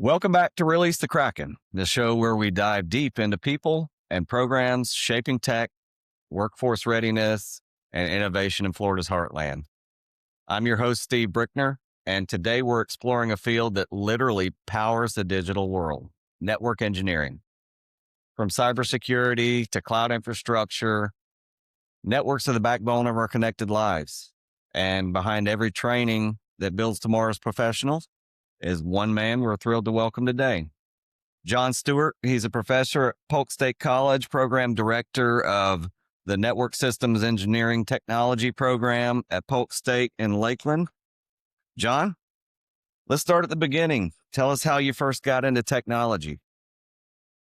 Welcome back to Release the Kraken, the show where we dive deep into people and programs shaping tech, workforce readiness, and innovation in Florida's heartland. I'm your host, Steve Brickner, and today we're exploring a field that literally powers the digital world, network engineering. From cybersecurity to cloud infrastructure, networks are the backbone of our connected lives. And behind every training that builds tomorrow's professionals is one man we're thrilled to welcome today. John Stewart, he's a professor at Polk State College, program director of the Network Systems Engineering Technology program at Polk State in Lakeland. John, let's start at the beginning. Tell us how you first got into technology.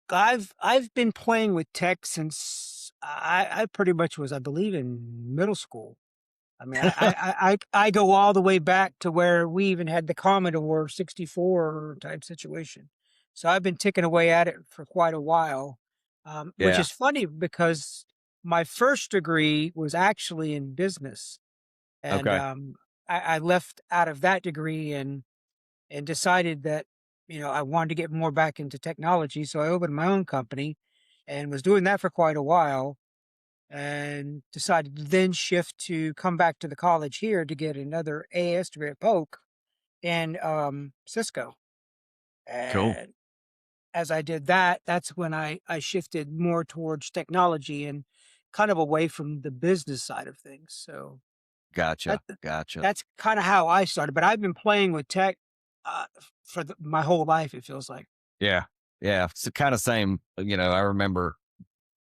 I've been playing with tech since I pretty much was, I believe, in middle school. I mean, I go all the way back to where we even had the Commodore 64 type situation. So I've been ticking away at it for quite a while, which Yeah. is funny because my first degree was actually in business, and Okay. I left out of that degree and decided that, I wanted to get more back into technology. So I opened my own company and was doing that for quite a while and decided to then shift to come back to the college here to get another AS degree at Polk and Cisco. Cool. And as I did that, that's when I shifted more towards technology and kind of away from the business side of things. So that, Gotcha. Gotcha. that's kind of how I started. But I've been playing with tech for my whole life, it feels like. Yeah. Yeah. It's kind of same. I remember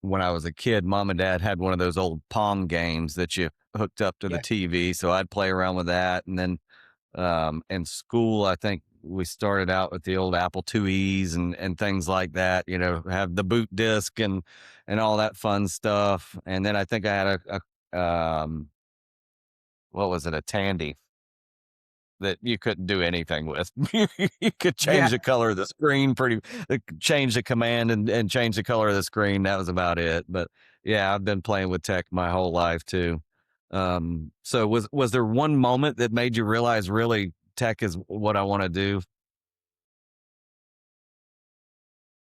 when I was a kid, mom and dad had one of those old Pong games that you hooked up to the Yeah. TV. So I'd play around with that. And then in school, I think we started out with the old Apple IIe's and things like that, have the boot disc and all that fun stuff. And then I think I had what was it? A Tandy that you couldn't do anything with. You could Yeah. change the color of the screen change the command and change the color of the screen. That was about it. But yeah, I've been playing with tech my whole life too. So was there one moment that made you realize really tech is what I want to do?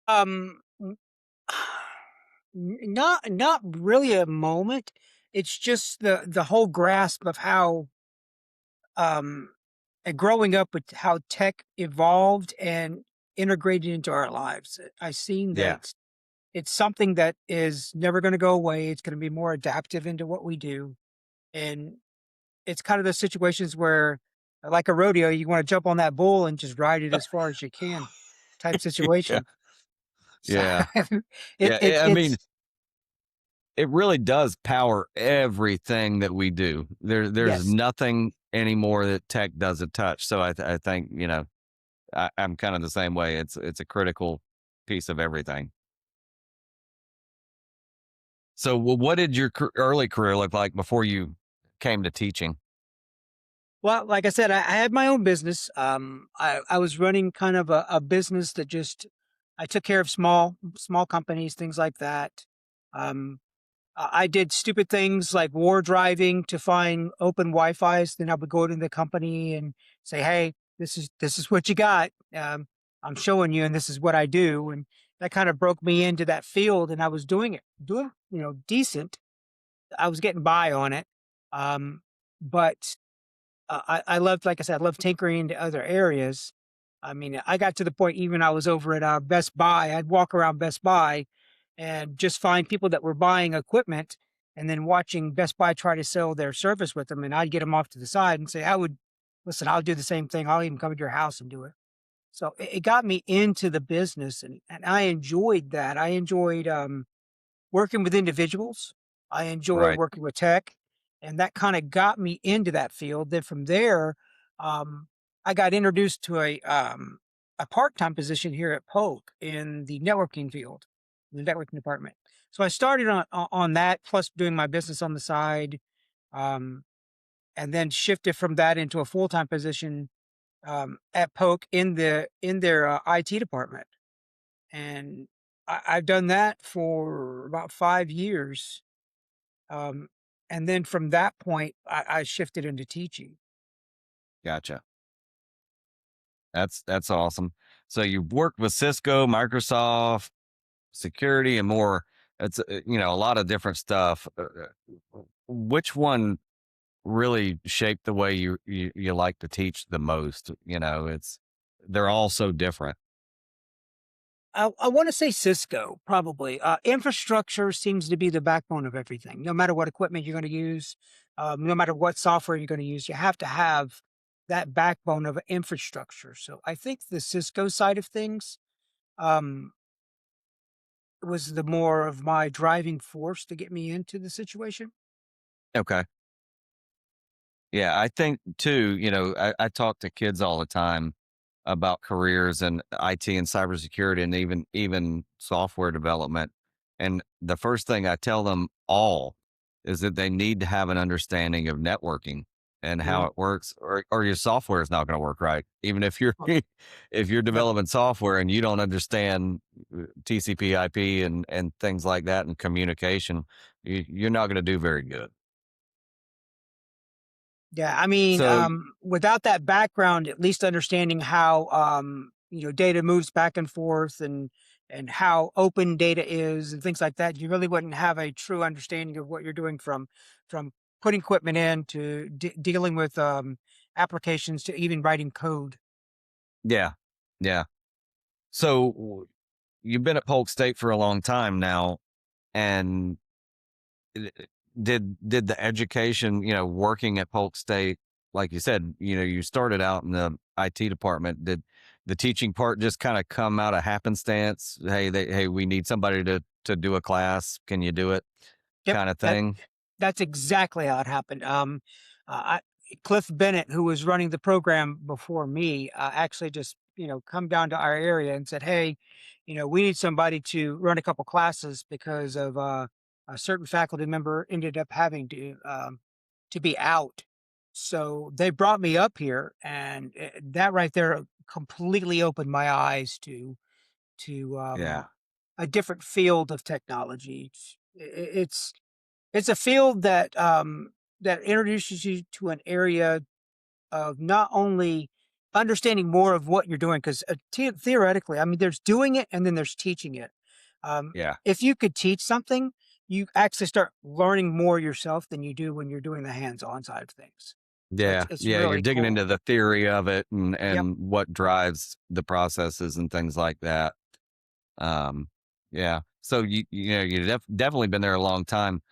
Um, n- not really a moment. It's just the whole grasp of how um growing up with how tech evolved and integrated into our lives. I seen that Yeah. it's something that is never going to go away. It's going to be more adaptive into what we do, and it's kind of the situations where, like a rodeo, you want to jump on that bull and just ride it as far as you can, type Yeah. situation. So Yeah. it, it I mean, it's it really does power everything that we do. There's yes. nothing anymore that tech doesn't touch. So I think, I'm kind of the same way. It's a critical piece of everything. So what did your early career look like before you came to teaching? Well, like I said, I had my own business. I was running kind of a business that just I took care of small companies, things like that. Um, I did stupid things like war driving to find open Wi-Fi's. Then I would go to the company and say, "Hey, this is what you got. I'm showing you, and this is what I do." And that kind of broke me into that field, and I was doing decent. I was getting by on it, but I loved, like I said, I love tinkering into other areas. I mean, I got to the point even I was over at Best Buy. I'd walk around Best Buy and just find people that were buying equipment and then watching Best Buy try to sell their service with them. And I'd get them off to the side and say, listen, I'll do the same thing. I'll even come to your house and do it. So it got me into the business and I enjoyed that. I enjoyed working with individuals. I enjoy Right. working with tech, and that kind of got me into that field. Then from there, um, I got introduced to a part-time position here at Polk in the networking field, the networking department. So I started on that, plus doing my business on the side, um, and then shifted from that into a full-time position at Polk in their IT department. And I've done that for about 5 years. Um, and then from that point, I shifted into teaching. Gotcha. That's awesome. So you've worked with Cisco, Microsoft, security, and more. It's a lot of different stuff. Which one really shaped the way you like to teach the most? They're all so different. I want to say Cisco, probably. Infrastructure seems to be the backbone of everything. No matter what equipment you're going to use, no matter what software you're going to use, you have to have that backbone of infrastructure. So I think the Cisco side of things um, was the more of my driving force to get me into the situation. Okay. Yeah, I think too, I talk to kids all the time about careers and IT and cybersecurity and even software development. And the first thing I tell them all is that they need to have an understanding of networking and how Yeah. it works, or your software is not going to work right. Even if you're Oh, if you're yep. developing software and you don't understand TCP IP and things like that and communication, you're not going to do very good. Yeah, I mean, So without that background, at least understanding how data moves back and forth and how open data is and things like that, you really wouldn't have a true understanding of what you're doing from putting equipment in to dealing with applications to even writing code. yeah, yeah. So you've been at Polk State for a long time now, and i- did the education, working at Polk State, like you said, you started out in the IT department. Did the teaching part just kind of come out of happenstance? Hey, we need somebody to do a class. Can you do it? Yep, Kind of that thing. that's exactly how it happened. Cliff Bennett, who was running the program before me, actually just come down to our area and said, "Hey, we need somebody to run a couple classes because of a certain faculty member ended up having to be out." So they brought me up here, and that right there completely opened my eyes to Yeah, a different field of technology. It's a field that introduces you to an area of not only understanding more of what you're doing, because theoretically, I mean, there's doing it and then there's teaching it. yeah, If you could teach something, you actually start learning more yourself than you do when you're doing the hands-on side of things. So it's yeah, it's yeah. You're really digging cool. into the theory of it Yep. and what drives the processes and things like that. Um, yeah. So you've definitely been there a long time.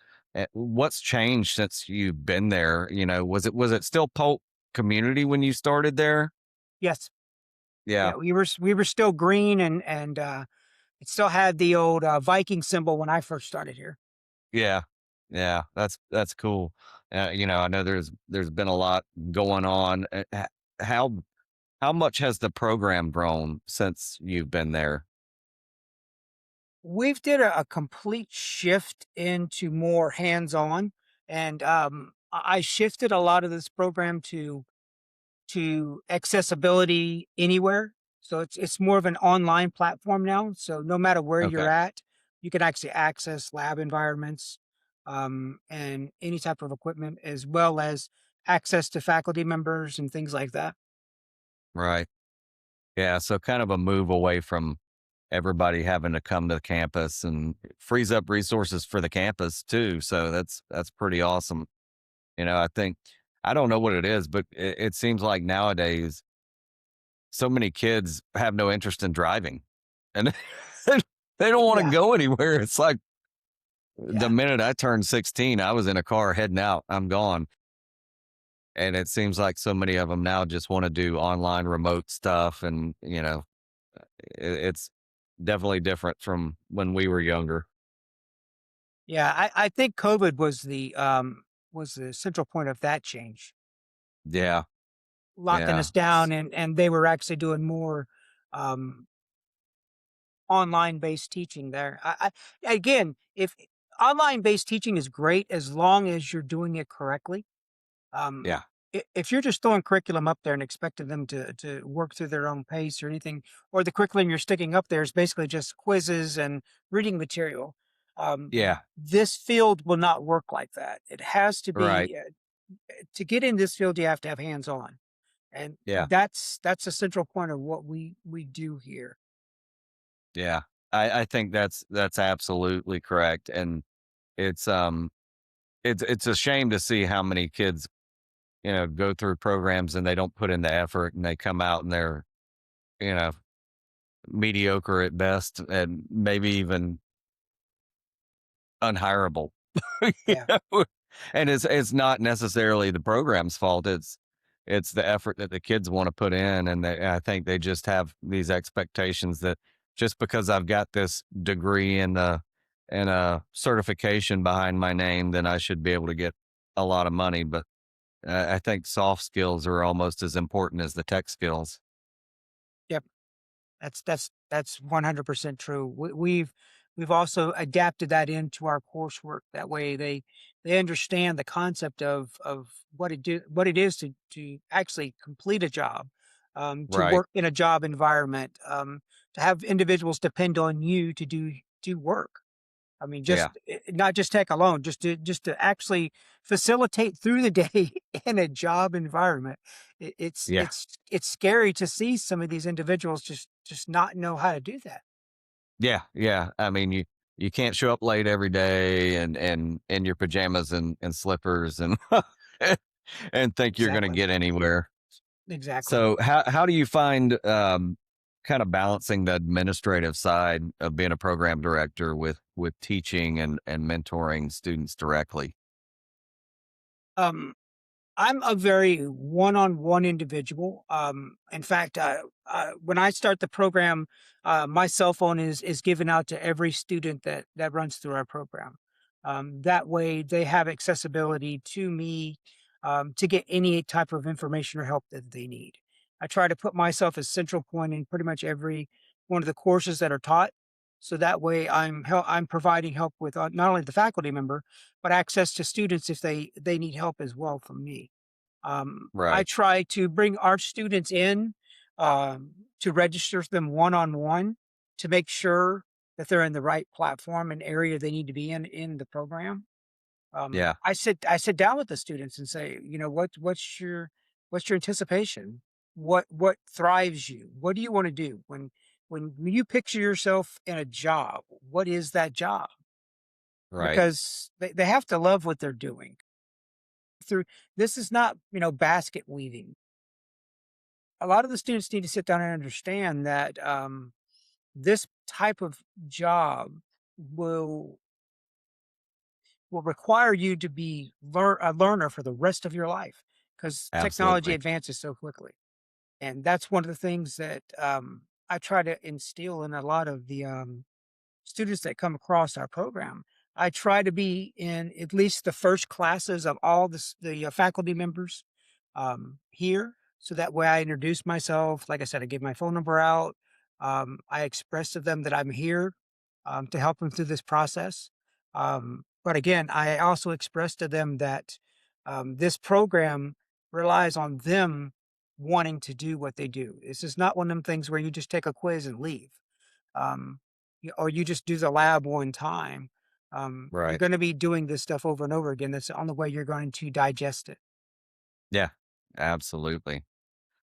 What's changed since you've been there? Was it still Polk community when you started there? Yes. Yeah. Yeah. We were still green and it still had the old Viking symbol when I first started here. Yeah. Yeah. That's cool. I know there's been a lot going on. How how much has the program grown since you've been there? We've did a complete shift into more hands-on, and I shifted a lot of this program to accessibility anywhere. So it's more of an online platform now. So no matter where you're Okay. at, you can actually access lab environments and any type of equipment, as well as access to faculty members and things like that. Right. Yeah. So kind of a move away from everybody having to come to the campus and it frees up resources for the campus too. So that's pretty awesome. I think I don't know what it is, but it seems like nowadays so many kids have no interest in driving, and they don't want to Yeah, go anywhere. It's like the yeah. minute I turned 16, I was in a car heading out. I'm gone, and it seems like so many of them now just want to do online remote stuff, and it's definitely different from when we were younger. Yeah, I think COVID was the central point of that change, Yeah, locking yeah, us down and they were actually doing more um online based teaching there. Again, if online based teaching is great as long as you're doing it correctly. Um yeah, if you're just throwing curriculum up there and expecting them to work through their own pace or anything, or the curriculum you're sticking up there is basically just quizzes and reading material, um, yeah. this field will not work like that. It has to Right. be to get in this field, you have to have hands on. And Yeah. that's a central point of what we do here. Yeah. I think that's absolutely correct. And it's it's a shame to see how many kids, go through programs and they don't put in the effort and they come out and they're, you know, mediocre at best and maybe even unhireable. You Yeah, know? And it's not necessarily the program's fault. It's the effort that the kids want to put in, and I think they just have these expectations that just because I've got this degree and a certification behind my name, then I should be able to get a lot of money. But I think soft skills are almost as important as the tech skills. yep. That's 100% true. We've also adapted that into our coursework. That way, they understand the concept of what it is to actually complete a job, to Right. work in a job environment, to have individuals depend on you to do work. I mean, Yeah. not just tech alone, just to actually facilitate through the day in a job environment. Yeah. It's scary to see some of these individuals just not know how to do that. Yeah, yeah. I mean, you can't show up late every day and in your pajamas and slippers and and think you're going to Exactly. get anywhere. Exactly. So how do you find kind of balancing the administrative side of being a program director with teaching and mentoring students directly? Um, I'm a very one-on-one individual. In fact, when I start the program, my cell phone is given out to every student that runs through our program. That way, they have accessibility to me to get any type of information or help that they need. I try to put myself as central point in pretty much every one of the courses that are taught, so that way I'm providing help with not only the faculty member, but access to students if they need help as well from me. I Right. try to bring our students in to register them one on one to make sure that they're in the right platform and area they need to be in the program. Yeah. I sit down with the students and say, what's your anticipation? What thrives you? What do you want to do when you picture yourself in a job? What is that job? Right. Because they have to love what they're doing. Through this is not basket weaving. A lot of the students need to sit down and understand that this type of job will require you to be a learner for the rest of your life because technology Absolutely. advances so quickly. And that's one of the things that I try to instill in a lot of the students that come across our program. I try to be in at least the first classes of all the faculty members here, so that way I introduce myself. Like I said, I give my phone number out. I express to them that I'm here to help them through this process. But again, I also express to them that this program relies on them wanting to do what they do. This is not one of them things where you just take a quiz and leave. Um, or you just do the lab one time. You're Right. going to be doing this stuff over and over again. That's the only way you're going to digest it. Yeah. Absolutely.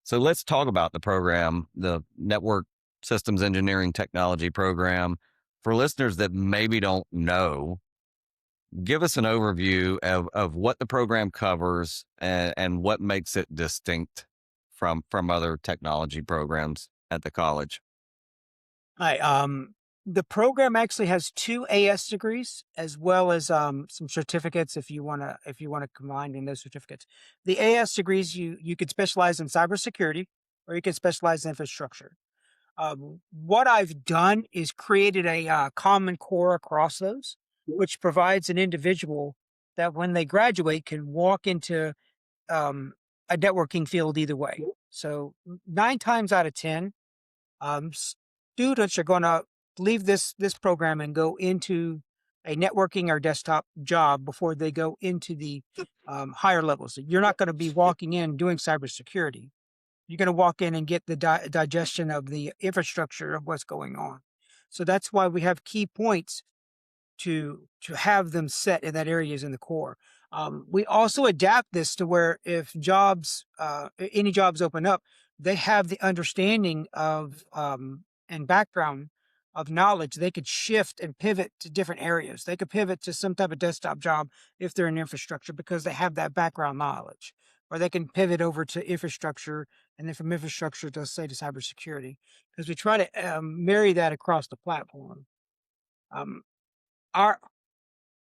So let's talk about the program, the Network Systems Engineering Technology program. For listeners that maybe don't know, give us an overview of what the program covers and what makes it distinct from other technology programs at the college. Hi. The program actually has two AS degrees as well as some certificates if you wanna combine in those certificates. The AS degrees you could specialize in cybersecurity or you could specialize in infrastructure. What I've done is created a common core across those, which provides an individual that when they graduate can walk into um, a networking field either way. So 9 times out of 10, students are going to leave this program and go into a networking or desktop job before they go into the higher levels. You're not going to be walking in doing cybersecurity. You're going to walk in and get the digestion of the infrastructure of what's going on. So that's why we have key points to have them set in that areas in the core. We also adapt this to where if any jobs open up, they have the understanding of and background of knowledge. They could shift and pivot to different areas. They could pivot to some type of desktop job if they're in infrastructure because they have that background knowledge, or they can pivot over to infrastructure and then from infrastructure to say to cybersecurity because we try to marry that across the platform. Um, our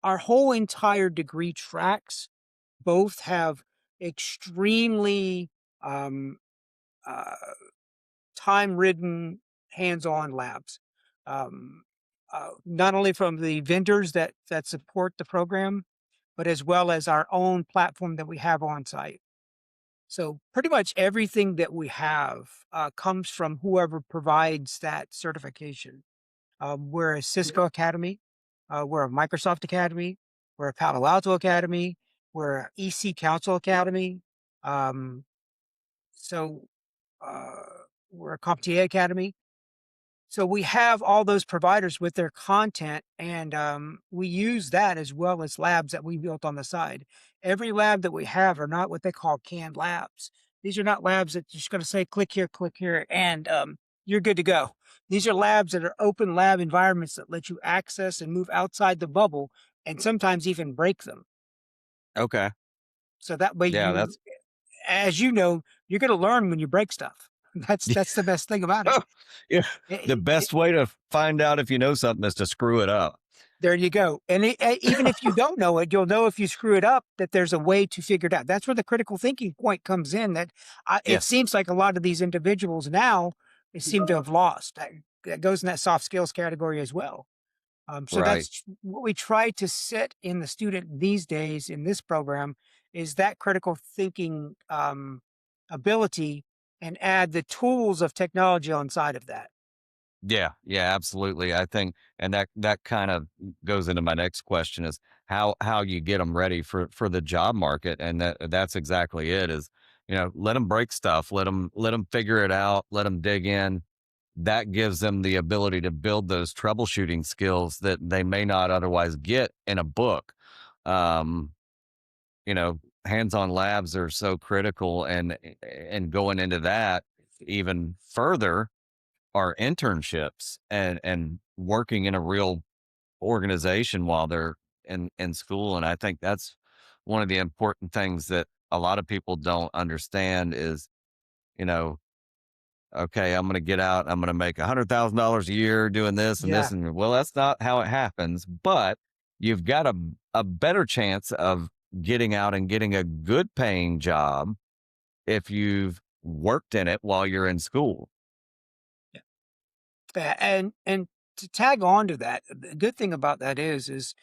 our whole entire degree tracks both have extremely um, uh, time-ridden hands-on labs. Um, not only from the vendors that support the program, but as well as our own platform that we have on site. So pretty much everything that we have comes from whoever provides that certification. We're a Cisco Academy, we're a Microsoft Academy, we're a Palo Alto Academy, we're a EC Council Academy. Um, so uh, we're a CompTIA Academy. So we have all those providers with their content, and we use that as well as labs that we built on the side. Every lab that we have are not what they call canned labs. These are not labs that you're just going to say, click here, and you're good to go. These are labs that are open lab environments that let you access and move outside the bubble and sometimes even break them. Okay. So that way Yeah, you, that's as you know, you're going to learn when you break stuff. That's the best thing about it. yeah. The It, best way to find out if you know something is to screw it up. There you go. And even if you don't know it, you'll know if you screw it up that there's a way to figure it out. That's where the critical thinking point comes in. That it Yes. seems like a lot of these individuals now they seem to have lost. That goes in that soft skills category as well. So Right. that's what we try to set in the student these days in this program is that critical thinking ability and add the tools of technology on side of that. Yeah, yeah, absolutely. I think, and that kind of goes into my next question is how you get them ready for the job market, and that's exactly it. Is let them break stuff, let them figure it out, let them dig in. That gives them the ability to build those troubleshooting skills that they may not otherwise get in a book. Um, you know, hands-on labs are so critical, and going into that even further are internships and working in a real organization while they're in school. And I think that's one of the important things that a lot of people don't understand is, you know, okay, I'm going to get out, I'm going to make $100,000 a year doing this and this. Yeah. And well, that's not how it happens, but you've got a better chance of getting out and getting a good paying job if you've worked in it while you're in school. And to tag on to that, the good thing about that is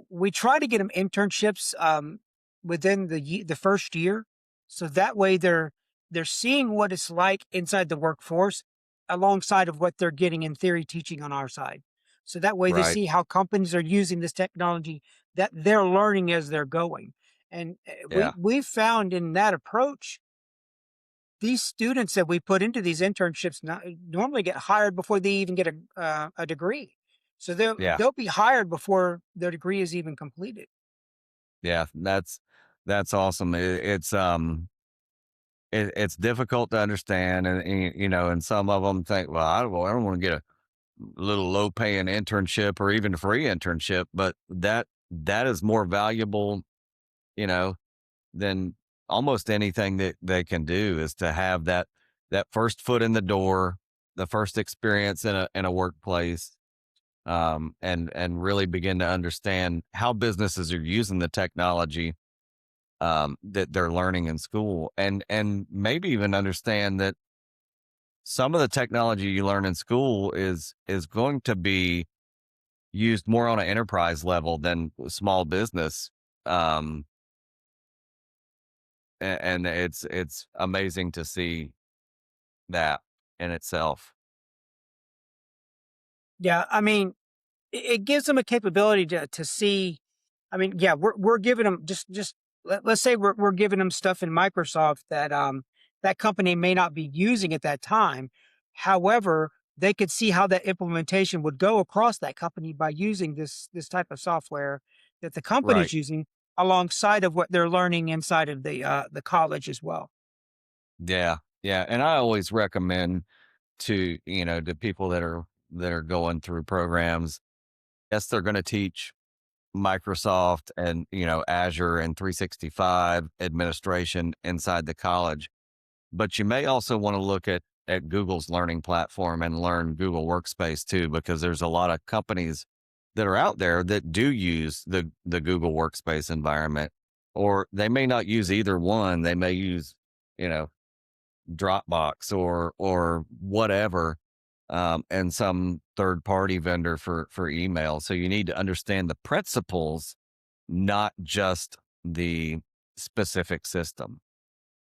we try to get them internships within the first year, so that way they're seeing what it's like inside the workforce, alongside of what they're getting in theory teaching on our side. So that way they Right. see how companies are using this technology that they're learning as they're going. And Yeah. we found in that approach these students that we put into these internships normally get hired before they even get a degree. So Yeah. they'll be hired before their degree is even completed. Yeah, that's awesome. It's difficult to understand, and some of them think, well, I don't want to get a little low paying internship or even a free internship, but that is more valuable, you know, than almost anything that they can do is to have that first foot in the door, the first experience in a workplace, and really begin to understand how businesses are using the technology that they're learning in school, and maybe even understand that some of the technology you learn in school is going to be used more on an enterprise level than small business. Um, and it's amazing to see that in itself. Yeah, I mean, it gives them a capability to see. I mean, yeah, we're giving them just let's say we're giving them stuff in Microsoft that that company may not be using at that time. However, they could see how that implementation would go across that company by using this type of software that the company's Right. using. alongside of what they're learning inside of the college as well. Yeah. Yeah. And I always recommend to, to people that are going through programs. Yes, they're going to teach Microsoft and, Azure and 365 administration inside the college. But you may also want to look at Google's learning platform and learn Google Workspace too, because there's a lot of companies that are out there that do use the Google Workspace environment, or they may not use either one. They may use, you know, Dropbox or whatever, and some third party vendor for email. So you need to understand the principles, not just the specific system.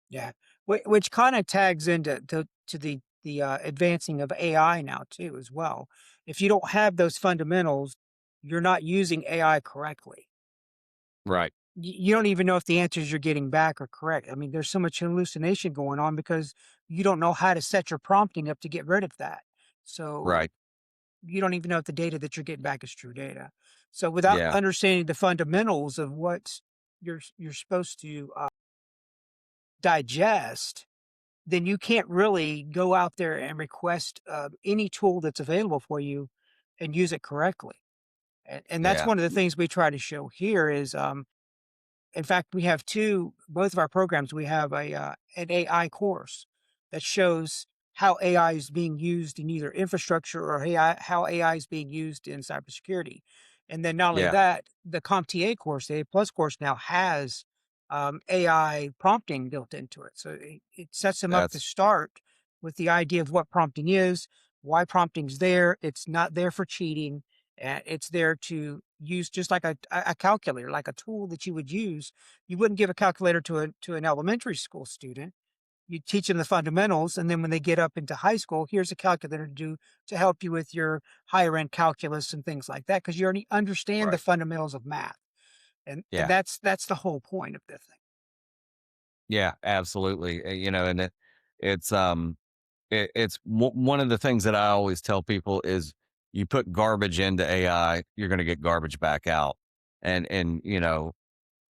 Yeah, which kind of tags into to the advancing of AI now too as well. If you don't have those fundamentals, you're not using AI correctly. Right. You don't even know if the answers you're getting back are correct. I mean, there's so much hallucination going on because you don't know how to set your prompting up to get rid of that. So Right. you don't even know if the data that you're getting back is true data. So without Yeah. understanding the fundamentals of what you're supposed to digest, then you can't really go out there and request any tool that's available for you and use it correctly. And that's Yeah. one of the things we try to show here is in fact, we have both of our programs, we have an AI course that shows how AI is being used in either infrastructure or how AI is being used in cybersecurity. And then not only Yeah. that, the CompTIA course, the A plus course now has AI prompting built into it. So it sets them up to That's start with the idea of what prompting is, why prompting's there. It's not there for cheating. It's there to use just like a calculator, like a tool that you would use. You wouldn't give a calculator to an elementary school student. You teach them the fundamentals, and then when they get up into high school, here's a calculator to help you with your higher end calculus and things like that, because you already understand the right. fundamentals of math, and Yeah. that's the whole point of this thing. Yeah, absolutely. And it's one of the things that I always tell people is you put garbage into AI, you're going to get garbage back out. And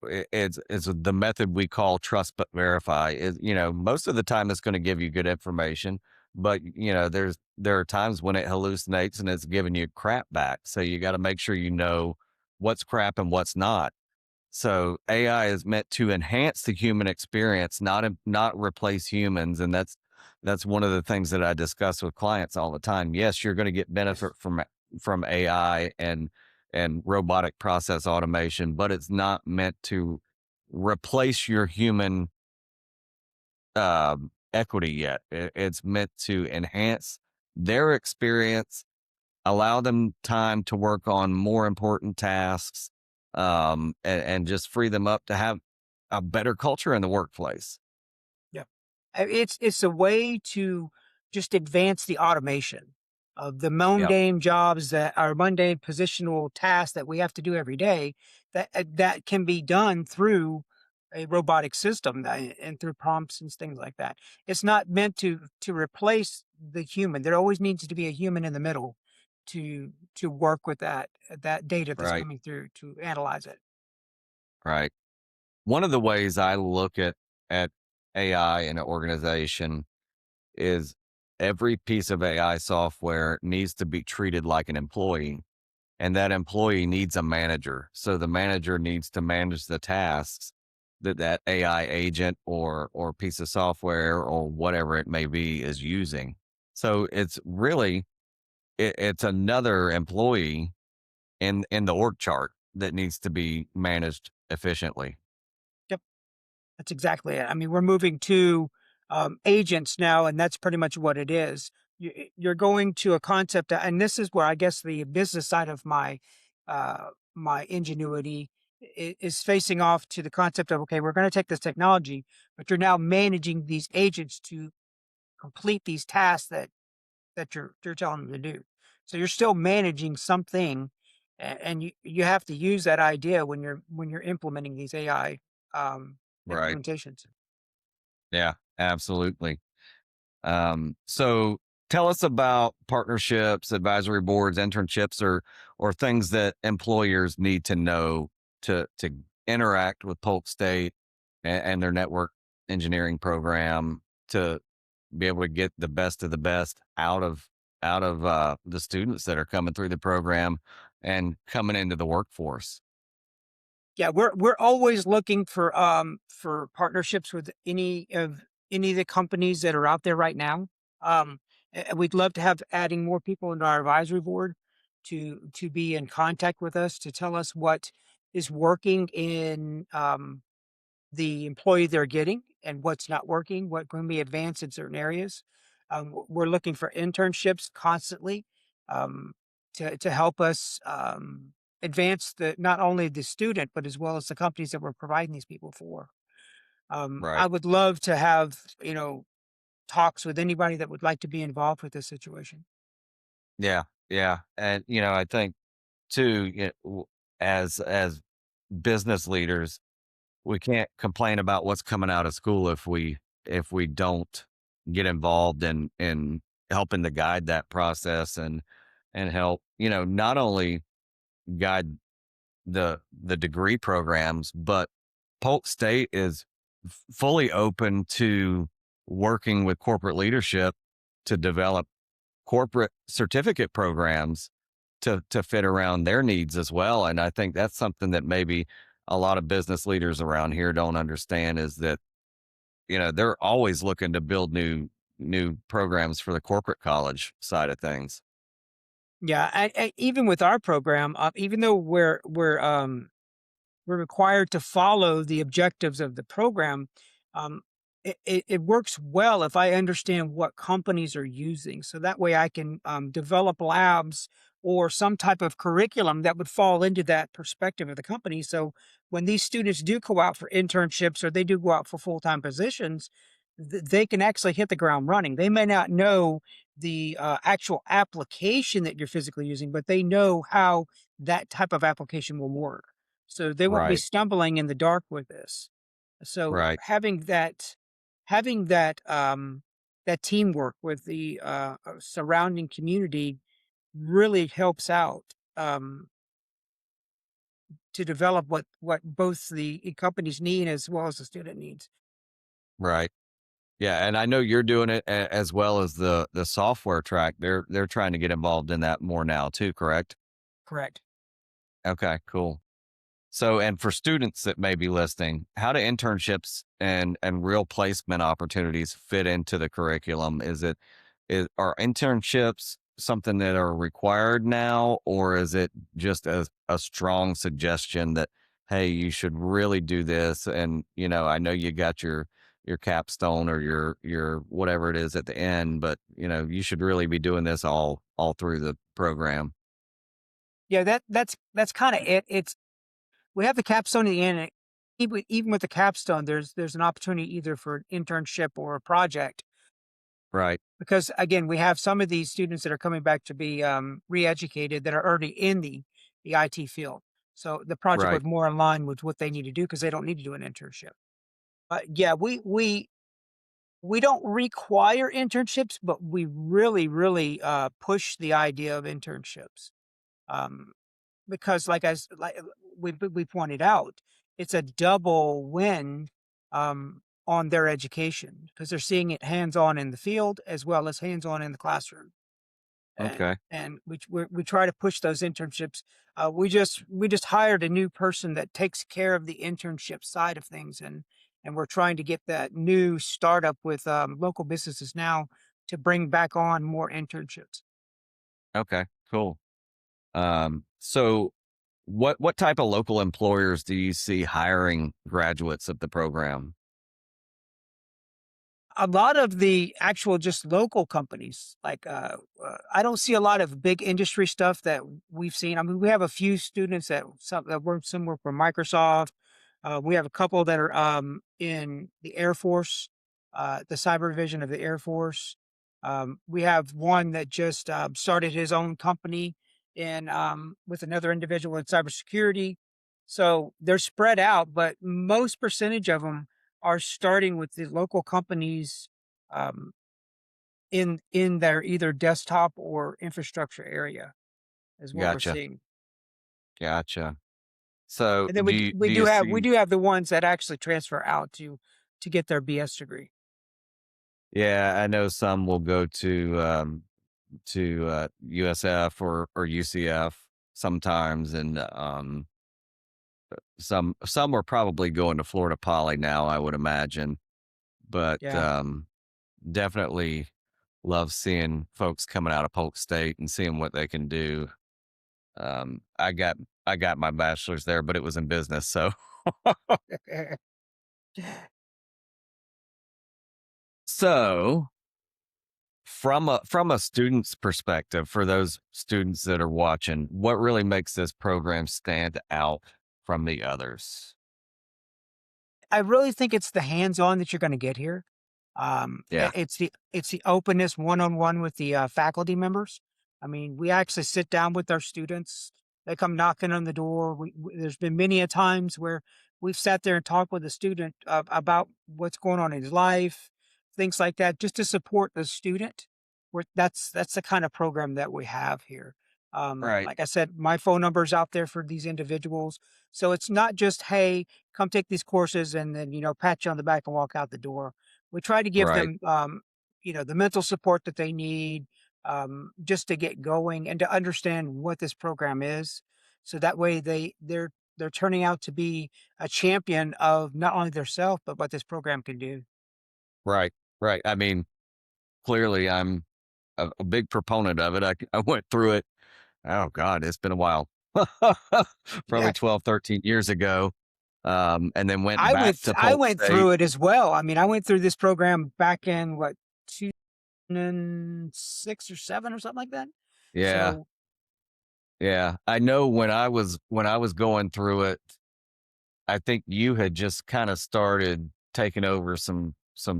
it's the method we call trust but verify. Is most of the time it's going to give you good information, but there are times when it hallucinates and it's giving you crap back. So you got to make sure you know what's crap and what's not. So AI is meant to enhance the human experience, not replace humans, and that's one of the things that I discuss with clients all the time. Yes, you're going to get benefit Yes. from AI and robotic process automation, but it's not meant to replace your human equity yet. It's meant to enhance their experience, allow them time to work on more important tasks, and just free them up to have a better culture in the workplace. Yeah. It's a way to just advance the automation of the Yep. mundane jobs that are mundane positional tasks that we have to do every day that can be done through a robotic system and through prompts and things like that. It's not meant to replace the human. There always needs to be a human in the middle to work with that data that's Right. coming through to analyze it. Right. One of the ways I look at AI in an organization is every piece of AI software needs to be treated like an employee, and that employee needs a manager. So the manager needs to manage the tasks that AI agent or piece of software or whatever it may be is using. So it's really it's another employee in the org chart that needs to be managed efficiently. Yep. That's exactly it. I mean, we're moving to agents now, and that's pretty much what it is. You're going to a concept, and this is where I guess the business side of my ingenuity is facing off to the concept of okay, we're going to take this technology, but you're now managing these agents to complete these tasks that you're telling them to do. So you're still managing something, and you have to use that idea when you're implementing these AI Right. implementations. Yeah, absolutely. So tell us about partnerships, advisory boards, internships, or things that employers need to know to interact with Polk State and their network engineering program to be able to get the best of the best out of the students that are coming through the program and coming into the workforce. Yeah, we're always looking for partnerships with any of the companies that are out there right now. We'd love to have adding more people into our advisory board to be in contact with us to tell us what is working in the employee they're getting and what's not working, what can be advanced in certain areas. We're looking for internships constantly um, to help us advance the not only the student but as well as the companies that we're providing these people for. I Right. would love to have talks with anybody that would like to be involved with this situation. Yeah. Yeah. And I think too, as business leaders, we can't complain about what's coming out of school if we don't get involved in helping to guide that process and help, not only guide the degree programs, but Polk State is fully open to working with corporate leadership to develop corporate certificate programs to fit around their needs as well. And I think that's something that maybe a lot of business leaders around here don't understand is that, they're always looking to build new programs for the corporate college side of things. Yeah, even with our program, even though we're required to follow the objectives of the program. Um, it works well if I understand what companies are using. So that way I can develop labs or some type of curriculum that would fall into that perspective of the company. So when these students do go out for internships or they do go out for full time positions, they can actually hit the ground running. They may not know the actual application that you're physically using, but they know how that type of application will work, so they won't be Right. stumbling in the dark with this. So Right. having that teamwork with the surrounding community really helps out to develop what both the companies need as well as the student needs. Right. Yeah, and I know you're doing it as well as the software track. They're trying to get involved in that more now too, correct? Correct. Okay, cool. So, and for students that may be listening, how do internships and real placement opportunities fit into the curriculum? Are internships something that are required now, or is it just a strong suggestion that hey, you should really do this? And I know you got your capstone or your whatever it is at the end, but you should really be doing this all through the program. Yeah, that's kind of it. It's we have the capstone at the end. And even with the capstone, there's an opportunity either for an internship or a project. Right. Because again, we have some of these students that are coming back to be re-educated that are already in the IT field. So the project Right. would more align with what they need to do because they don't need to do an internship. But yeah, we don't require internships, but we really push the idea of internships. Um, because like we pointed out, it's a double win on their education because they're seeing it hands on in the field as well as hands on in the classroom. Okay. And we try to push those internships. We just hired a new person that takes care of the internship side of things, and we're trying to get that new startup with local businesses now to bring back on more internships. Okay. Cool. So what type of local employers do you see hiring graduates of the program? A lot of the actual just local companies, like, I don't see a lot of big industry stuff that we've seen. I mean, we have a few students that work somewhere for Microsoft. We have a couple that are, in the Air Force, the cyber division of the Air Force. We have one that just, started his own company with another individual in cybersecurity. So they're spread out, but most percentage of them are starting with the local companies um, in their either desktop or infrastructure area is what we're Gotcha. seeing. Gotcha. So And then do you do you we see? do have the ones that actually transfer out to get their BS degree. Yeah, I know some will go to USF or UCF sometimes, and some are probably going to Florida Poly now, I would imagine. But Yeah. definitely love seeing folks coming out of Polk State and seeing what they can do. Um, I got I got my bachelor's there, but it was in business. So so from a student's perspective, for those students that are watching, what really makes this program stand out from the others? I really think it's the hands-on that you're gonna get here. Yeah, It's the openness one-on-one with the, faculty members. I mean, we actually sit down with our students. They come knocking on the door. There's been many a times where we've sat there and talked with a student about what's going on in his life, things like that, just to support the student. That's the kind of program that we have here. right, Like I said, my phone number is out there for these individuals. So it's not just, hey, come take these courses and then, pat you on the back and walk out the door. We try to give right, them, the mental support that they need, just to get going and to understand what this program is. So that way they're turning out to be a champion of not only their self, but what this program can do. right, right. I mean, clearly, I'm a big proponent of it. I went through it. Oh God, it's been a while. Yeah. Probably 12, 13 years ago. And then went back to I Polk went State. through it as well. I mean, I went through this program back in what, 2006 or 7 or something like that. Yeah, So yeah. I know when I was going through it, I think you had just kind of started taking over some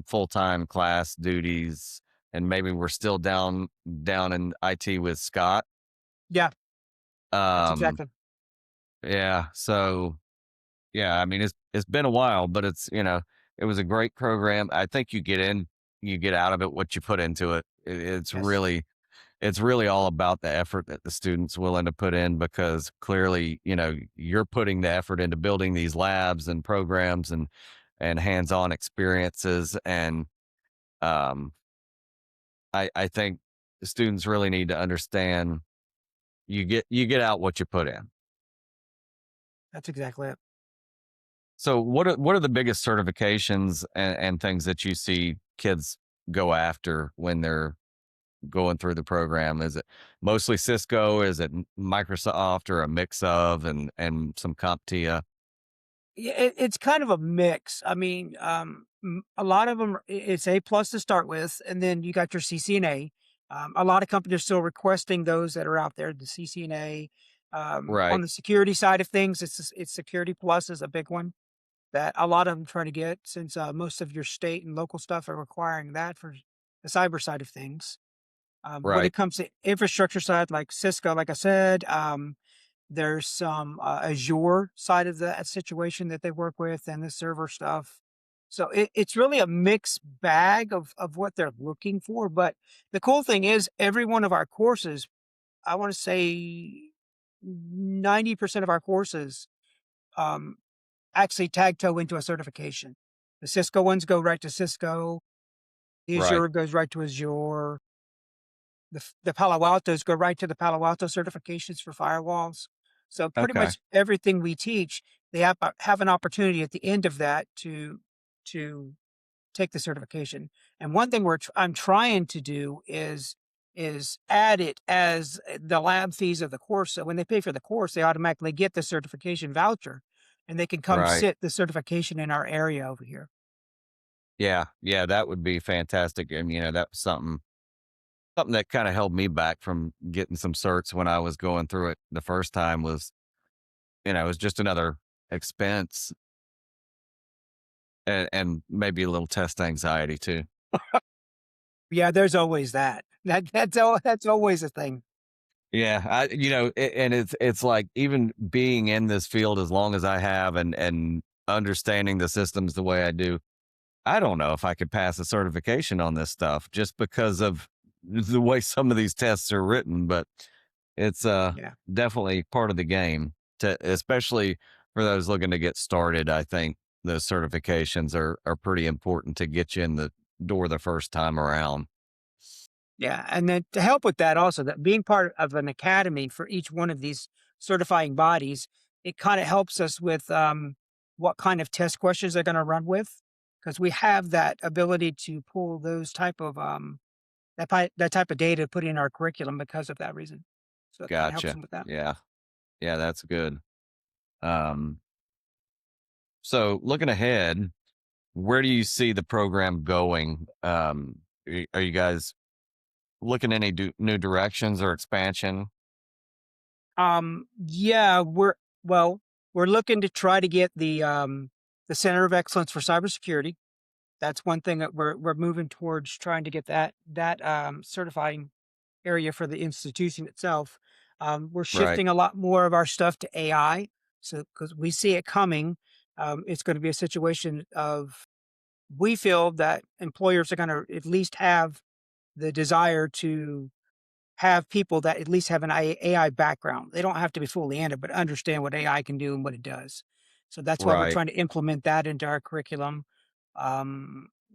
full-time class duties, and maybe we're still down in IT with Scott. yeah, that's Um, exactly. yeah, so yeah, I mean it's been a while, but it was a great program. I think you get out of it what you put into it. Yes. It's really all about the effort that the students willing to put in, because clearly, you're putting the effort into building these labs and programs and hands-on experiences. And um, I think the students really need to understand you get out what you put in. That's exactly it. So what are the biggest certifications and things that you see kids go after when they're going through the program? Is it mostly Cisco? Is it Microsoft, or a mix of, and some CompTIA? Yeah, it's kind of a mix. I mean, a lot of them, it's A plus to start with, and then you got your CCNA. A lot of companies are still requesting those that are out there, the CCNA. On Right, the security side of things, it's Security Plus is a big one that a lot of them try to get since most of your state and local stuff are requiring that for the cyber side of things. When right, it comes to infrastructure side, like Cisco, like I said, there's some Azure side of that situation that they work with and the server stuff. So it's really a mixed bag of what they're looking for. But the cool thing is, every one of our courses, I want to say 90% of our courses um, actually tag toe into a certification. The Cisco ones go right to Cisco, the right. Azure goes right to Azure, the Palo Altos go right to the Palo Alto certifications for firewalls. So pretty Okay, much everything we teach, they have an opportunity at the end of that to take the certification. And one thing I'm trying to do is add it as the lab fees of the course. So when they pay for the course, they automatically get the certification voucher, and they can come right. sit the certification in our area over here. Yeah, yeah. That would be fantastic. And that was something that kind of held me back from getting some certs when I was going through it the first time. Was it was just another expense, and maybe a little test anxiety too. Yeah, there's always that. That's always a thing. Yeah, and it's like, even being in this field as long as I have, and understanding the systems the way I do, I don't know if I could pass a certification on this stuff just because of the way some of these tests are written. But it's Yeah. definitely part of the game, to especially for those looking to get started, I think those certifications are pretty important to get you in the door the first time around. Yeah, and then to help with that also, that being part of an academy for each one of these certifying bodies, it kind of helps us with what kind of test questions they're going to run with, because we have that ability to pull those type of that type of data put in our curriculum because of that reason. So it kind of helps Gotcha. them with that. Yeah. Yeah, that's good. Um, so looking ahead, where do you see the program going? Are you guys looking any new directions or expansion? Yeah, well, we're looking to try to get the Center of Excellence for Cybersecurity. That's one thing that we're moving towards trying to get that certifying area for the institution itself. We're Right. shifting a lot more of our stuff to AI. So because we see it coming, it's going to be a situation of we feel that employers are going to at least have the desire to have people that at least have an AI background. They don't have to be fully in it, but understand what AI can do and what it does. So that's why we're Right. trying to implement that into our curriculum.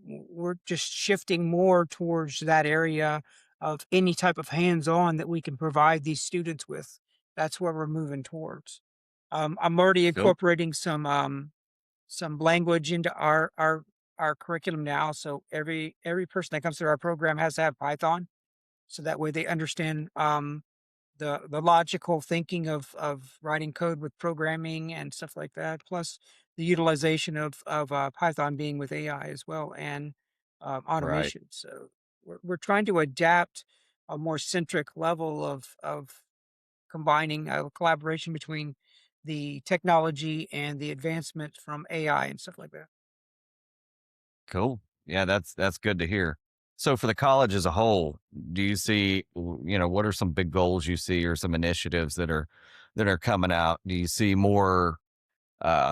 We're just shifting more towards that area of any type of hands-on that we can provide these students with. That's where we're moving towards. I'm already Cool. incorporating some language into our curriculum now. So every person that comes through our program has to have Python, so that way they understand the logical thinking of writing code with programming and stuff like that, plus the utilization of Python being with AI as well, and Right. automation. So we're trying to adapt a more centric level of combining collaboration between the technology and the advancement from AI and stuff like that. Cool. Yeah, that's good to hear. So for the college as a whole, do you see, what are some big goals you see or some initiatives that are coming out? Do you see more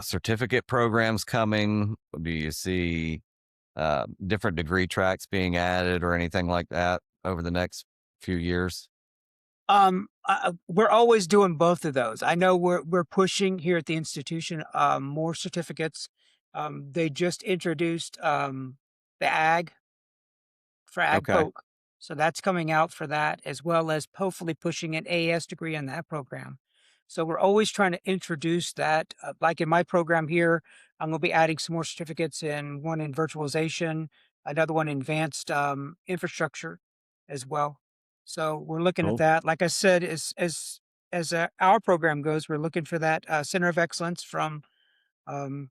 certificate programs coming? Do you see different degree tracks being added or anything like that over the next few years? We're always doing both of those. I know we're pushing here at the institution more certificates. They just introduced the ag for ag Okay. poke, so that's coming out for that, as well as hopefully pushing an AS degree in that program. So we're always trying to introduce that. Like in my program here, I'm going to be adding some more certificates in one in virtualization, another one in advanced infrastructure as well. So we're looking at Cool. that. Like I said, as our program goes, we're looking for that center of excellence from um,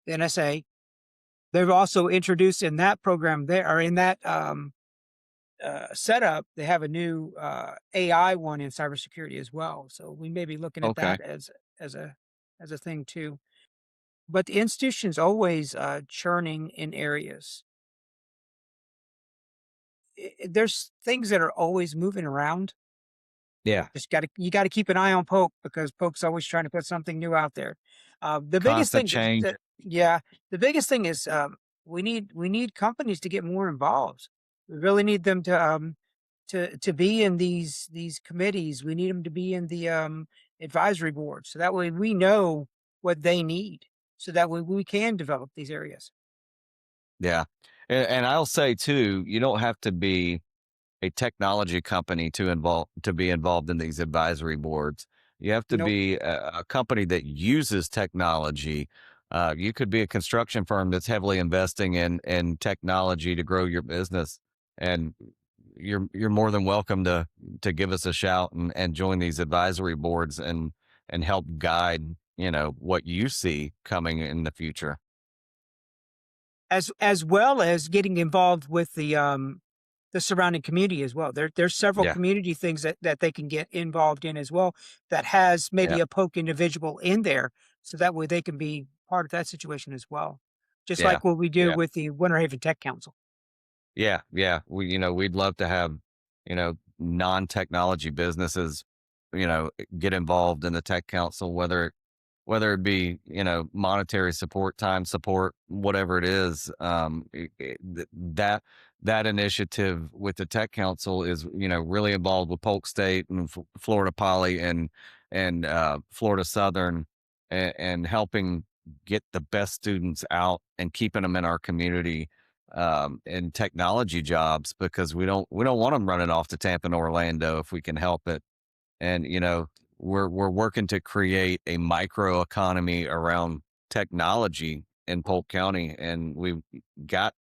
the NSA. They've also introduced in that program there, or in that setup, they have a new AI one in cybersecurity as well. So we may be looking at Okay. that as a as a thing too. But the institution's always churning in areas. There's things that are always moving around. Yeah. Just got to you got to keep an eye on Poke, because Poke's always trying to put something new out there. The biggest Constant thing change. that yeah, the biggest thing is we need companies to get more involved. We really need them to be in these committees. We need them to be in the advisory board, so that way we know what they need, so that way we can develop these areas. Yeah. And I'll say too, you don't have to be a technology company to be involved in these advisory boards. You have to Nope. be a company that uses technology. You could be a construction firm that's heavily investing in technology to grow your business, and you're more than welcome to give us a shout and join these advisory boards and help guide what you see coming in the future. As well as getting involved with the surrounding community as well. There's several Yeah, community things that they can get involved in as well, that has yeah, maybe a Poke individual in there, so that way they can be part of that situation as well. Just yeah, like what we do yeah. with the Winter Haven Tech Council. Yeah, yeah. We'd love to have, non-technology businesses, get involved in the tech council, whether it be, monetary support, time support, whatever it is. That initiative with the tech council is, really involved with Polk State and Florida Poly and Florida Southern. and helping get the best students out and keeping them in our community in technology jobs, because we don't want them running off to Tampa and Orlando if we can help it. And we're working to create a micro economy around technology in Polk County, and we've got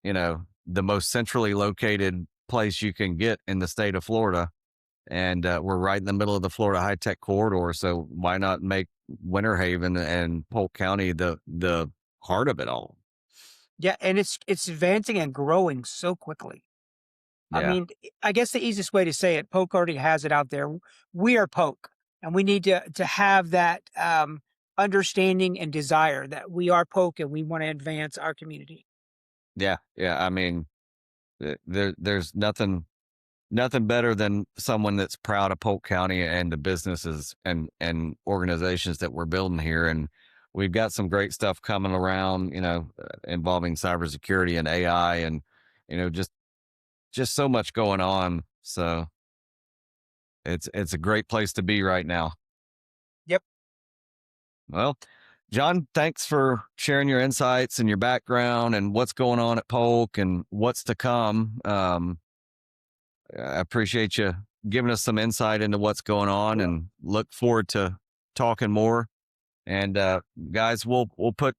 the most centrally located place you can get in the state of Florida, and we're right in the middle of the Florida high tech corridor. So why not make Winter Haven and Polk County the heart of it all? Yeah, and it's advancing and growing so quickly. I Yeah, mean, I guess the easiest way to say it, Polk already has it out there. We are Polk, and we need to have that understanding and desire that we are Polk and we want to advance our community. yeah, yeah. I mean, there's nothing better than someone that's proud of Polk County and the businesses and organizations that we're building here. And we've got some great stuff coming around, involving cybersecurity and AI, and just so much going on. So it's a great place to be right now. Yep, Well, John, thanks for sharing your insights and your background and what's going on at Polk and what's to come. I appreciate you giving us some insight into what's going on, and look forward to talking more. And guys, we'll put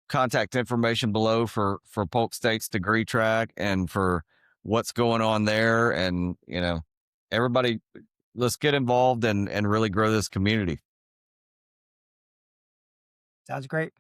contact information below for Polk State's degree track and for what's going on there. And everybody, let's get involved and really grow this community. sounds great.